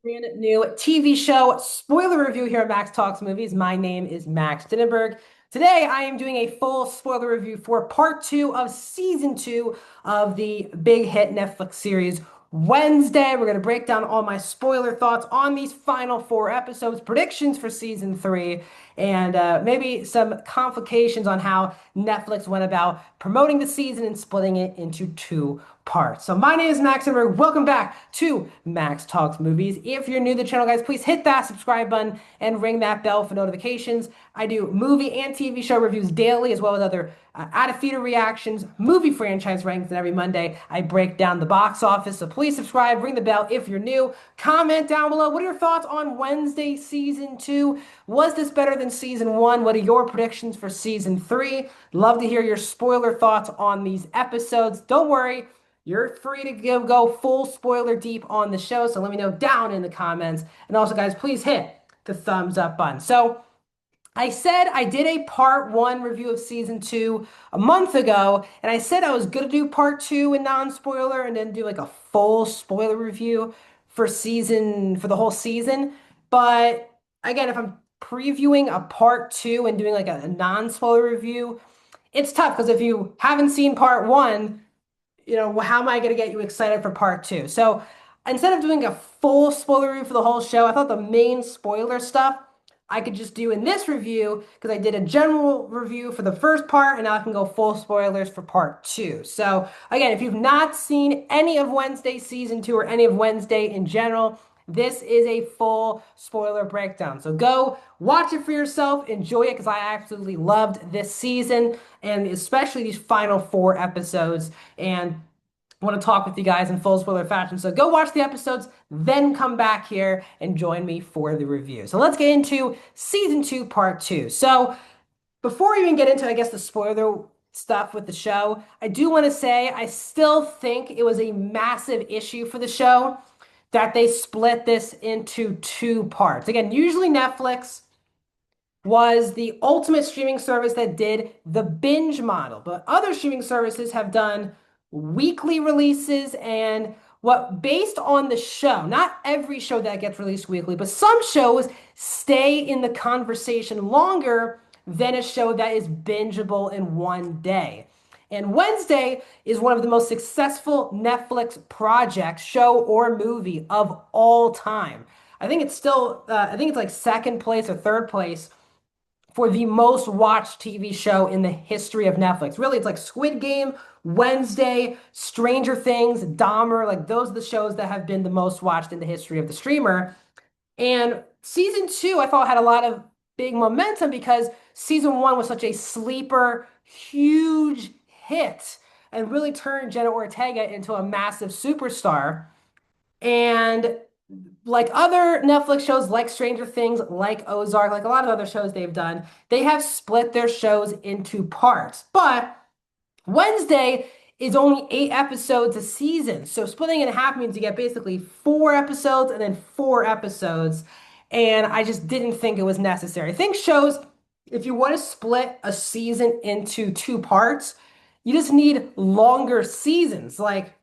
Brand new TV show spoiler review here at Max Talks Movies. My name is Max Dinenberg. Today, I am doing a full spoiler review for part two of season two of the big hit Netflix series Wednesday. We're going to break down all my spoiler thoughts on these final four episodes, predictions for season three, and maybe some complications on how Netflix went about promoting the season and splitting it into two parts. So my name is Max Dinenberg. Welcome back to Max Talks Movies. If you're new to the channel, guys, please hit that subscribe button and ring that bell for notifications. I do movie and TV show reviews daily, as well as other out-of-theater reactions, movie franchise rankings, and every Monday I break down the box office. So please subscribe, ring the bell if you're new. Comment down below. What are your thoughts on Wednesday season two? Was this better than season one? What are your predictions for season three? Love to hear your spoiler thoughts on these episodes. Don't worry. You're free to go full spoiler deep on the show, so let me know down in the comments. And also, guys, please hit the thumbs up button. So I said I did a part one review of season two a month ago, and I said I was going to do part two in non-spoiler and then do like a full spoiler review for the whole season. But again, if I'm previewing a part two and doing like a non-spoiler review, it's tough because if you haven't seen part one, how am I going to get you excited for part two? So instead of doing a full spoiler review for the whole show, I thought the main spoiler stuff I could just do in this review because I did a general review for the first part and now I can go full spoilers for part two. So again, if you've not seen any of Wednesday season two or any of Wednesday in general, this is a full spoiler breakdown. So go watch it for yourself, enjoy it because I absolutely loved this season and especially these final four episodes. And I want to talk with you guys in full spoiler fashion. So go watch the episodes, then come back here and join me for the review. So let's get into season two, part two. So before we even get into, I guess, the spoiler stuff with the show, I do want to say I still think it was a massive issue for the show that they split this into two parts. Again, usually Netflix was the ultimate streaming service that did the binge model, but other streaming services have done weekly releases and what based on the show, not every show that gets released weekly, but some shows stay in the conversation longer than a show that is bingeable in one day. And Wednesday is one of the most successful Netflix projects, show or movie of all time. I think it's still, I think it's like second place or third place for the most watched TV show in the history of Netflix. Really, it's like Squid Game, Wednesday, Stranger Things, Dahmer. Like those are the shows that have been the most watched in the history of the streamer. And season two, I thought had a lot of big momentum because season one was such a sleeper, huge hit and really turned Jenna Ortega into a massive superstar. And like other Netflix shows, like Stranger Things, like Ozark, like a lot of other shows they've done, they have split their shows into parts. But Wednesday is only 8 episodes a season. So splitting it in half means you get basically 4 episodes and then 4 episodes. And I just didn't think it was necessary. I think shows, if you want to split a season into two parts, you just need longer seasons. Like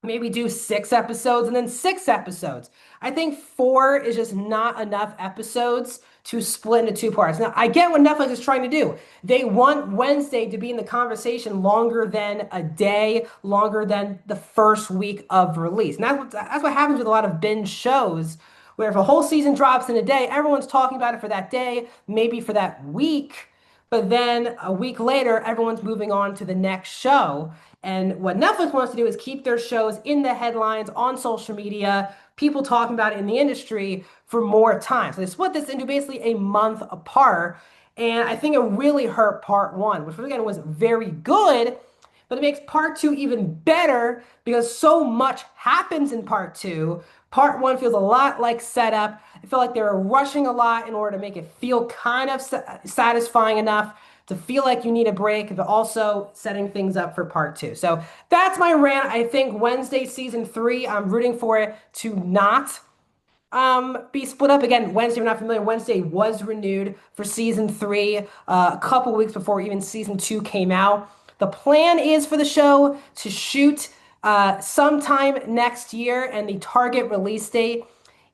maybe do 6 episodes and then 6 episodes. I think four is just not enough episodes to split into two parts. Now, I get what Netflix is trying to do. They want Wednesday to be in the conversation longer than a day, longer than the first week of release. And that's what happens with a lot of binge shows, where if a whole season drops in a day, everyone's talking about it for that day, maybe for that week. But then a week later, everyone's moving on to the next show. And what Netflix wants to do is keep their shows in the headlines on social media, people talking about it in the industry for more time. So they split this into basically a month apart. And I think it really hurt part one, which again was very good, but it makes part two even better because so much happens in part two. Part one feels a lot like setup. I feel like they were rushing a lot in order to make it feel kind of satisfying enough to feel like you need a break, but also setting things up for part two. So that's my rant. I think Wednesday season three, I'm rooting for it to not be split up. Again, Wednesday, if you're not familiar, Wednesday was renewed for season three a couple weeks before even season two came out. The plan is for the show to shoot sometime next year, and the target release date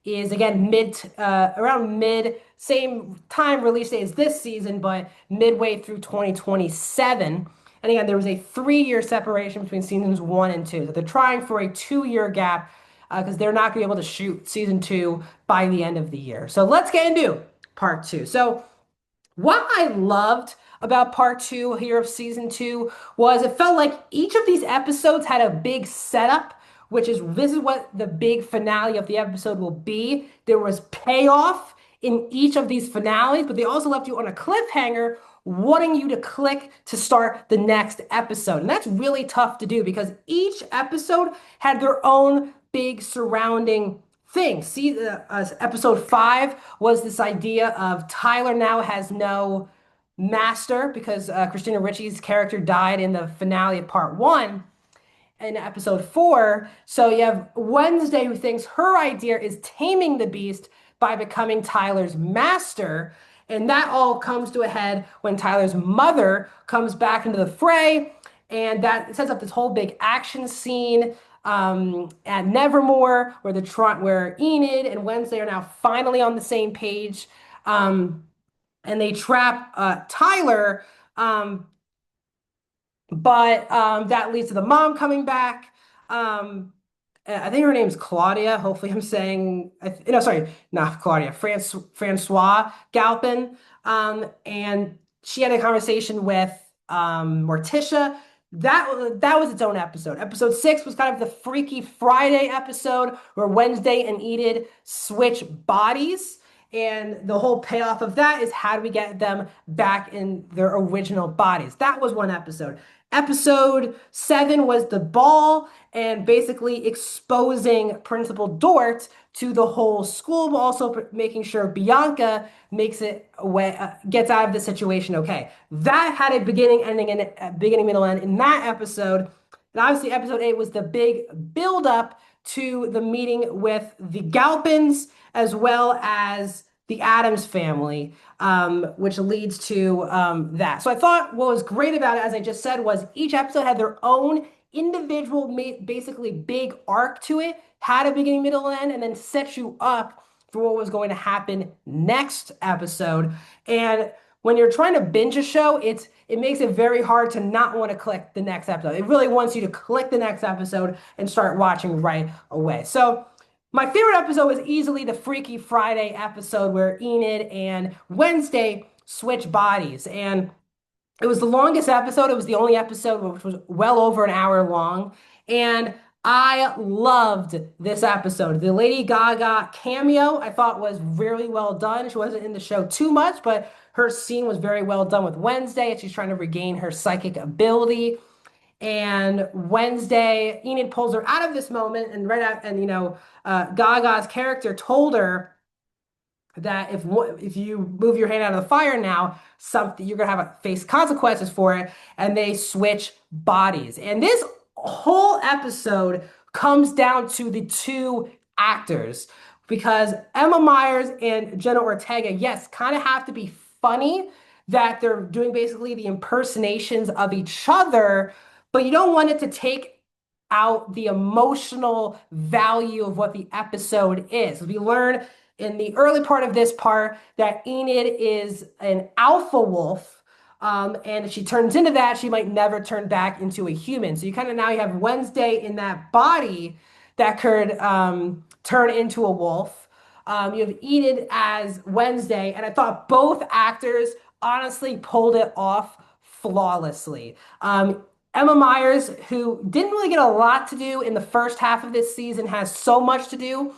is again around mid, same time release date as this season, but midway through 2027. And again, there was a 3-year separation between seasons one and two. So they're trying for a 2-year gap because they're not going to be able to shoot season two by the end of the year. So let's get into part two. So what I loved about part two here of season two was it felt like each of these episodes had a big setup, which is this is what the big finale of the episode will be. There was payoff in each of these finales, but they also left you on a cliffhanger, wanting you to click to start the next episode. And that's really tough to do because each episode had their own big surrounding thing. See, episode 5 was this idea of Tyler now has no master because Christina Ricci's character died in the finale of part 1 in episode 4. So you have Wednesday who thinks her idea is taming the beast by becoming Tyler's master. And that all comes to a head when Tyler's mother comes back into the fray. And that sets up this whole big action scene at Nevermore, where Enid and Wednesday are now finally on the same page, and they trap Tyler, but that leads to the mom coming back. I think her name's Claudia. Hopefully, I'm saying no, sorry, not Claudia. Francois Galpin, and she had a conversation with Morticia. That was its own episode. Episode 6 was kind of the Freaky Friday episode where Wednesday and Enid switch bodies. And the whole payoff of that is how do we get them back in their original bodies? That was one episode. Episode 7 was the ball and basically exposing Principal Dort to the whole school, but also making sure Bianca makes it away, gets out of the situation okay. That had a beginning, ending, and beginning, middle, end in that episode. And obviously, episode 8 was the big build up to the meeting with the Galpins as well as the Addams family, which leads to that. So I thought what was great about it, as I just said, was each episode had their own individual, basically big arc to it, had a beginning, middle, and end, and then set you up for what was going to happen next episode. And when you're trying to binge a show, it makes it very hard to not want to click the next episode. It really wants you to click the next episode and start watching right away. So my favorite episode was easily the Freaky Friday episode where Enid and Wednesday switch bodies. And it was the longest episode. It was the only episode which was well over an hour long. And I loved this episode. The Lady Gaga cameo I thought was really well done. She wasn't in the show too much, but her scene was very well done with Wednesday, and she's trying to regain her psychic ability. And Wednesday, Enid pulls her out of this moment, and Gaga's character told her that if you move your hand out of the fire now, something you're gonna have to face consequences for it, and they switch bodies. And this whole episode comes down to the two actors because Emma Myers and Jenna Ortega, yes, kind of have to be funny that they're doing basically the impersonations of each other, but you don't want it to take out the emotional value of what the episode is. We learn in the early part of this part that Enid is an alpha wolf, and if she turns into that, she might never turn back into a human. So you kind of now you have Wednesday in that body that could turn into a wolf. You have Enid as Wednesday, and I thought both actors honestly pulled it off flawlessly. Emma Myers, who didn't really get a lot to do in the first half of this season, has so much to do.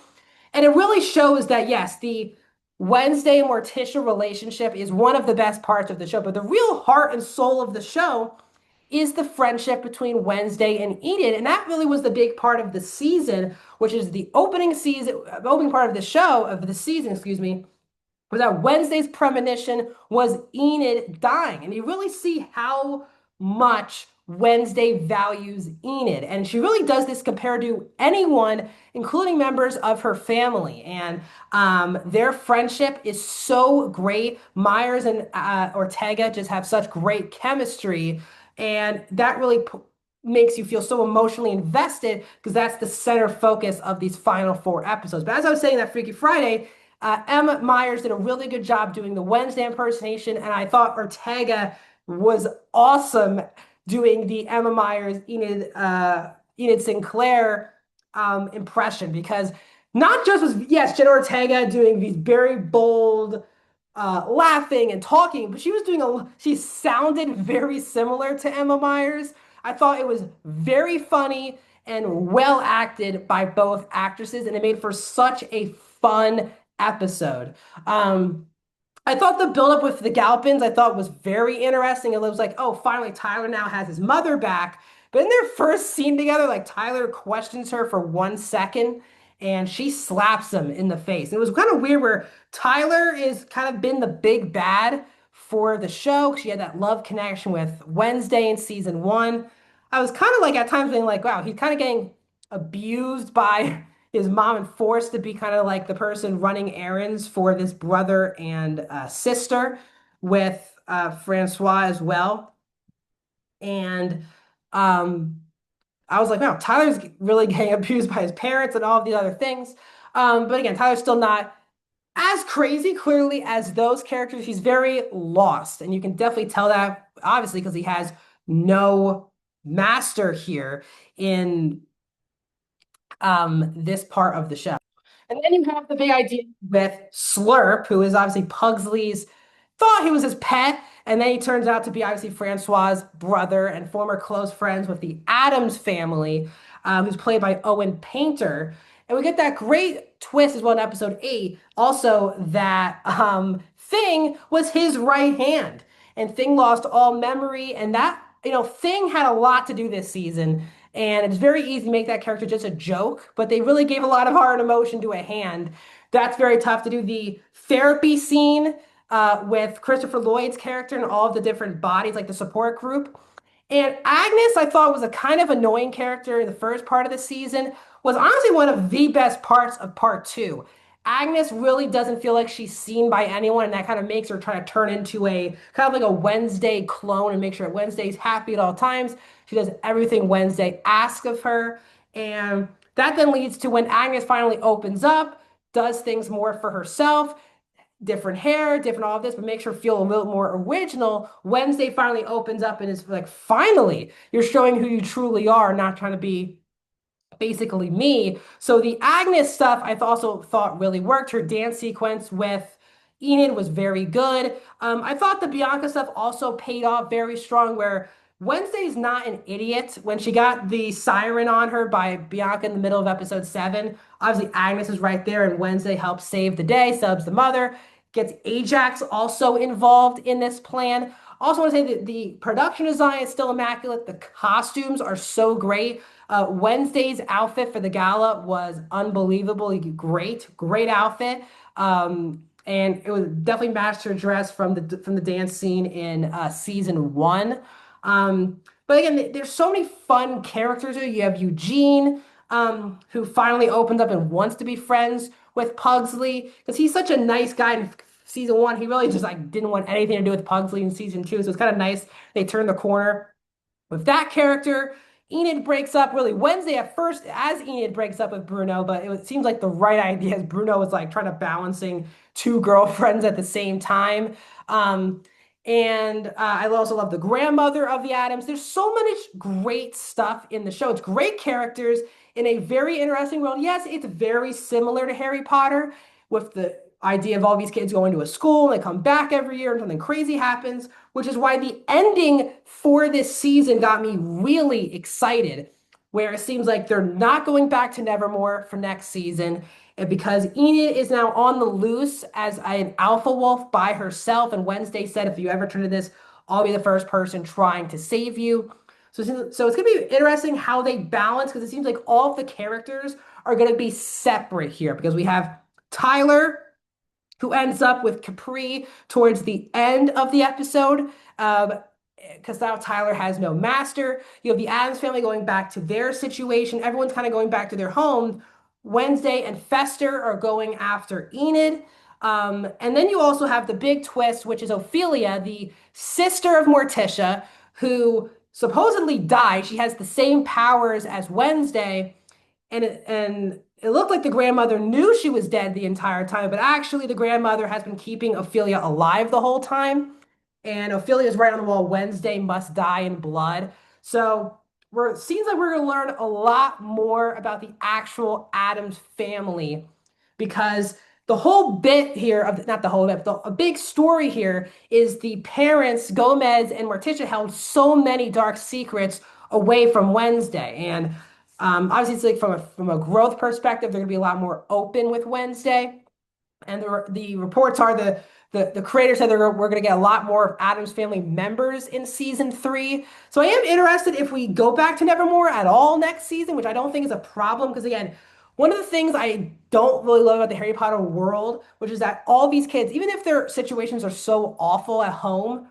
And it really shows that, yes, the Wednesday and Morticia relationship is one of the best parts of the show. But the real heart and soul of the show is the friendship between Wednesday and Enid. And that really was the big part of the season, which is the opening part of the show, of the season, excuse me, was that Wednesday's premonition was Enid dying. And you really see how much Wednesday values Enid. And she really does this compared to anyone, including members of her family. And their friendship is so great. Myers and Ortega just have such great chemistry. And that really makes you feel so emotionally invested because that's the center focus of these final four episodes. But as I was saying, that Freaky Friday, Emma Myers did a really good job doing the Wednesday impersonation, and I thought Ortega was awesome doing the Emma Myers Enid Sinclair impression because not just was yes Jenna Ortega doing these very bold laughing and talking, but she sounded very similar to Emma Myers. I thought it was very funny and well acted by both actresses, and it made for such a fun episode. Um, I thought the buildup with the Galpins, I thought was very interesting. It was like, oh, finally Tyler now has his mother back. But in their first scene together, like Tyler questions her for 1 second and she slaps him in the face. It was kind of weird where Tyler is kind of been the big bad for the show. She had that love connection with Wednesday in season one. I was kind of like at times being like, wow, he's kind of getting abused by his mom and forced to be kind of like the person running errands for this brother and sister with Francois as well. And um, I was like, wow, Tyler's really getting abused by his parents and all of these other things. But again, Tyler's still not as crazy, clearly, as those characters. He's very lost. And you can definitely tell that, obviously, because he has no master here in this part of the show. And then you have the big idea with Slurp, who is obviously Pugsley's, thought he was his pet, and then he turns out to be obviously Francois's brother and former close friends with the Addams family, who's played by Owen Painter. And we get that great twist as well in episode 8, also that Thing was his right hand. And Thing lost all memory, and that, Thing had a lot to do this season. And it's very easy to make that character just a joke, but they really gave a lot of heart and emotion to a hand. That's very tough to do. The therapy scene with Christopher Lloyd's character and all of the different bodies, like the support group. And Agnes, I thought was a kind of annoying character in the first part of the season, was honestly one of the best parts of part two. Agnes really doesn't feel like she's seen by anyone, and that kind of makes her try to turn into a kind of like a Wednesday clone and make sure that Wednesday's happy at all times. She does everything Wednesday asks of her. And that then leads to when Agnes finally opens up, does things more for herself, different hair, different all of this, but makes her feel a little more original. Wednesday finally opens up and is like, finally, you're showing who you truly are, not trying to be basically me. So the Agnes stuff I also thought really worked. Her dance sequence with Enid was very good. I thought the Bianca stuff also paid off very strong, where Wednesday's not an idiot. When she got the siren on her by Bianca in the middle of episode 7, obviously Agnes is right there, and Wednesday helps save the day, subs the mother, gets Ajax also involved in this plan. Also want to say that the production design is still immaculate. The costumes are so great. Wednesday's outfit for the gala was unbelievably great, great outfit. And it was definitely matched her dress from the dance scene in season one. But again, there's so many fun characters here. You have Eugene, who finally opens up and wants to be friends with Pugsley because he's such a nice guy in season one. He really just like didn't want anything to do with Pugsley in season two. So it's kind of nice they turned the corner with that character. Enid breaks up really Wednesday at first as Enid breaks up with Bruno, but it seems like the right idea as Bruno was like trying to balancing two girlfriends at the same time. And I also love the grandmother of the Addams. There's so much great stuff in the show. It's great characters in a very interesting world. Yes, it's very similar to Harry Potter with the idea of all these kids going to a school, they come back every year and something crazy happens, which is why the ending for this season got me really excited, where it seems like they're not going back to Nevermore for next season. And because Enid is now on the loose as an alpha wolf by herself, and Wednesday said, if you ever turn to this, I'll be the first person trying to save you. So it's going to be interesting how they balance, because it seems like all of the characters are going to be separate here, because we have Tyler, who ends up with Capri towards the end of the episode, because now Tyler has no master. You have the Addams family going back to their situation. Everyone's kind of going back to their home. Wednesday and Fester are going after Enid. And then you also have the big twist, which is Ophelia, the sister of Morticia, who supposedly died. She has the same powers as Wednesday, and it looked like the grandmother knew she was dead the entire time, but actually the grandmother has been keeping Ophelia alive the whole time. And Ophelia's right on the wall, Wednesday must die in blood. So we're seems like we're gonna learn a lot more about the actual Addams family because the whole bit here of not the whole bit, but a big story here is the parents, Gomez and Morticia, held so many dark secrets away from Wednesday. And obviously, it's like from a growth perspective, they're gonna be a lot more open with Wednesday. And the reports are the creator said we're going to get a lot more of Addams Family members in season 3. So I am interested if we go back to Nevermore at all next season, which I don't think is a problem because again, one of the things I don't really love about the Harry Potter world, which is that all these kids, even if their situations are so awful at home,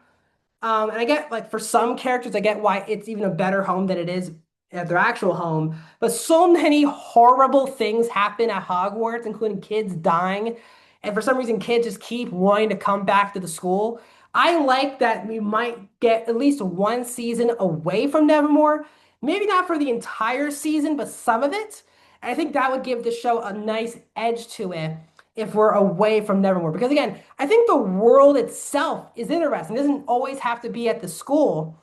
and I get like for some characters, I get why it's even a better home than it is at their actual home. But so many horrible things happen at Hogwarts, including kids dying. And for some reason, kids just keep wanting to come back to the school. I like that we might get at least one season away from Nevermore. Maybe not for the entire season, but some of it. And I think that would give the show a nice edge to it if we're away from Nevermore. Because again, I think the world itself is interesting. It doesn't always have to be at the school.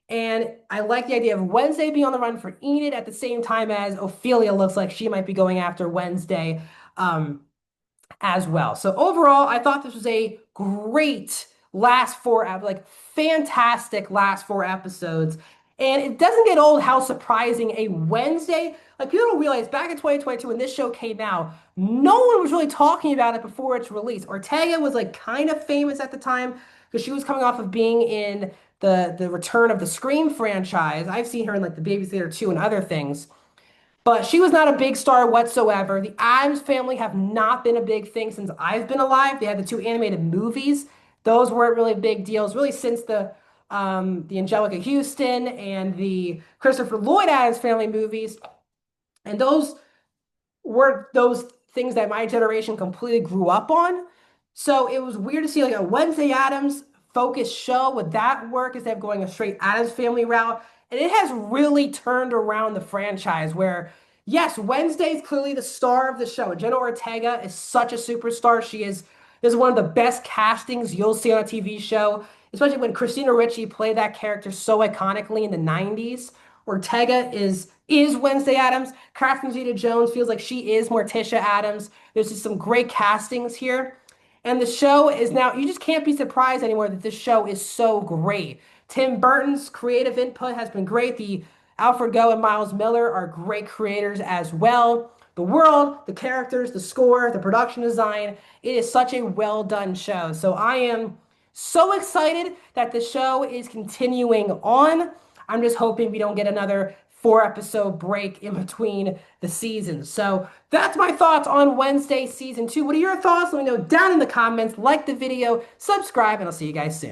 And I like the idea of Wednesday being on the run for Enid at the same time as Ophelia looks like she might be going after Wednesday as well. So overall, I thought this was a great last like fantastic last 4 episodes. And it doesn't get old how surprising a Wednesday, like people don't realize back in 2022 when this show came out, no one was really talking about it before its release. Ortega was like kind of famous at the time because she was coming off of being in the return of the Scream franchise. I've seen her in like The Babysitter 2 and other things. But she was not a big star whatsoever. The Addams Family have not been a big thing since I've been alive. They had the 2 animated movies. Those weren't really big deals, really since the Angelica Houston and the Christopher Lloyd Addams Family movies. And those were those things that my generation completely grew up on. So it was weird to see like a Wednesday Addams focused show. Would that work instead of going a straight Addams Family route? And it has really turned around the franchise where, yes, Wednesday is clearly the star of the show. Jenna Ortega is such a superstar. This is one of the best castings you'll see on a TV show, especially when Christina Ricci played that character so iconically in the 90s. Ortega is Wednesday Addams. Catherine Zeta-Jones feels like she is Morticia Addams. There's just some great castings here. And the show is now, you just can't be surprised anymore that this show is so great. Tim Burton's creative input has been great. The Alfred Goh and Miles Miller are great creators as well. The world, the characters, the score, the production design, it is such a well done show. So I am so excited that the show is continuing on. I'm just hoping we don't get another 4 episode break in between the seasons. So that's my thoughts on Wednesday season 2. What are your thoughts? Let me know down in the comments. Like the video, subscribe, and I'll see you guys soon.